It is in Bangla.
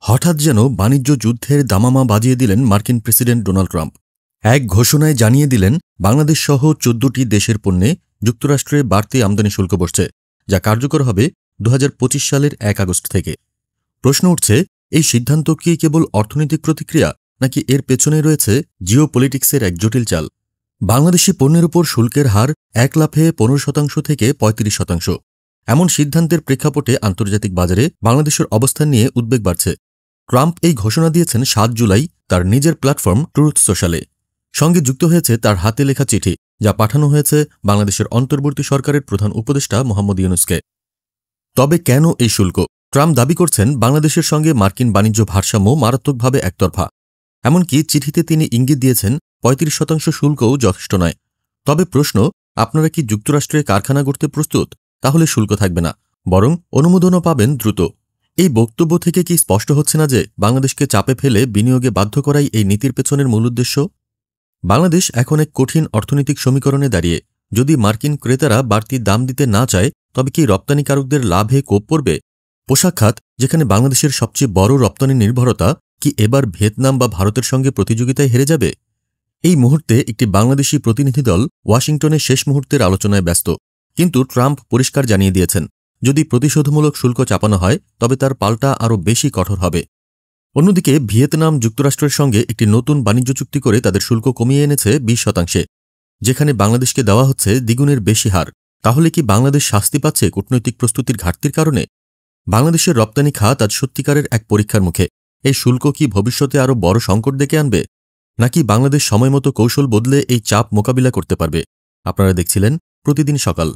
হঠাৎ যেন বাণিজ্য যুদ্ধের দামামা বাজিয়ে দিলেন মার্কিন প্রেসিডেন্ট ডোনাল্ড ট্রাম্প। এক ঘোষণায় জানিয়ে দিলেন বাংলাদেশ সহ ১৪টি দেশের পণ্যে যুক্তরাষ্ট্রে বাড়তি আমদানি শুল্ক বসছে, যা কার্যকর হবে ২০২৫ সালের ১ আগস্ট থেকে। প্রশ্ন উঠছে, এই সিদ্ধান্ত কি কেবল অর্থনৈতিক প্রতিক্রিয়া, নাকি এর পেছনে রয়েছে জিওপলিটিক্সের এক জটিল চাল? বাংলাদেশি পণ্যের উপর শুল্কের হার এক লাফে ১৫% থেকে ৩৫%। এমন সিদ্ধান্তের প্রেক্ষাপটে আন্তর্জাতিক বাজারে বাংলাদেশের অবস্থান নিয়ে উদ্বেগ বাড়ছে। ট্রাম্প এই ঘোষণা দিয়েছেন ৭ জুলাই তার নিজের প্ল্যাটফর্ম ট্রুথ সোশ্যালে। সঙ্গে যুক্ত হয়েছে তার হাতে লেখা চিঠি, যা পাঠানো হয়েছে বাংলাদেশের অন্তর্বর্তী সরকারের প্রধান উপদেষ্টা মোহাম্মদ ইউনূসকে। তবে কেন এই শুল্ক? ট্রাম্প দাবি করছেন বাংলাদেশের সঙ্গে মার্কিন বাণিজ্য ভারসাম্য মারাত্মকভাবে একতরফা। এমনকি চিঠিতে তিনি ইঙ্গিত দিয়েছেন ৩৫% শুল্কও যথেষ্ট নয়। তবে প্রশ্ন, আপনারা কি যুক্তরাষ্ট্রে কারখানা গড়তে প্রস্তুত? তাহলে শুল্ক থাকবে না, বরং অনুমোদনও পাবেন দ্রুত। এই বক্তব্য থেকে কি স্পষ্ট হচ্ছে না যে বাংলাদেশকে চাপে ফেলে বিনিয়োগে বাধ্য করাই এই নীতির পেছনের মূল উদ্দেশ্য? বাংলাদেশ এখন এক কঠিন অর্থনৈতিক সমীকরণে দাঁড়িয়ে। যদি মার্কিন ক্রেতারা বাড়তি দাম দিতে না চায়, তবে কি রপ্তানিকারকদের লাভে কোপ পড়বে? পোশাক খাত, যেখানে বাংলাদেশের সবচেয়ে বড় রপ্তানি নির্ভরতা, কি এবার ভিয়েতনাম বা ভারতের সঙ্গে প্রতিযোগিতায় হেরে যাবে? এই মুহূর্তে একটি বাংলাদেশি প্রতিনিধি দল ওয়াশিংটনে শেষ মুহূর্তের আলোচনায় ব্যস্ত। কিন্তু ট্রাম্প পরিষ্কার জানিয়ে দিয়েছেন, যদি প্রতিশোধমূলক শুল্ক চাপানো হয়, তবে তার পাল্টা আরও বেশি কঠোর হবে। অন্যদিকে ভিয়েতনাম যুক্তরাষ্ট্রের সঙ্গে একটি নতুন বাণিজ্য চুক্তি করে তাদের শুল্ক কমিয়ে এনেছে ২০%, যেখানে বাংলাদেশকে দেওয়া হচ্ছে দ্বিগুণের বেশি হার। তাহলে কি বাংলাদেশ শাস্তি পাচ্ছে কূটনৈতিক প্রস্তুতির ঘাটতির কারণে? বাংলাদেশের রপ্তানি খাত আজ সত্যিকারের এক পরীক্ষার মুখে। এই শুল্ক কি ভবিষ্যতে আরও বড় সংকট ডেকে আনবে, নাকি বাংলাদেশ সময়মতো কৌশল বদলে এই চাপ মোকাবিলা করতে পারবে? আপনারা দেখছিলেন প্রতিদিন সকাল।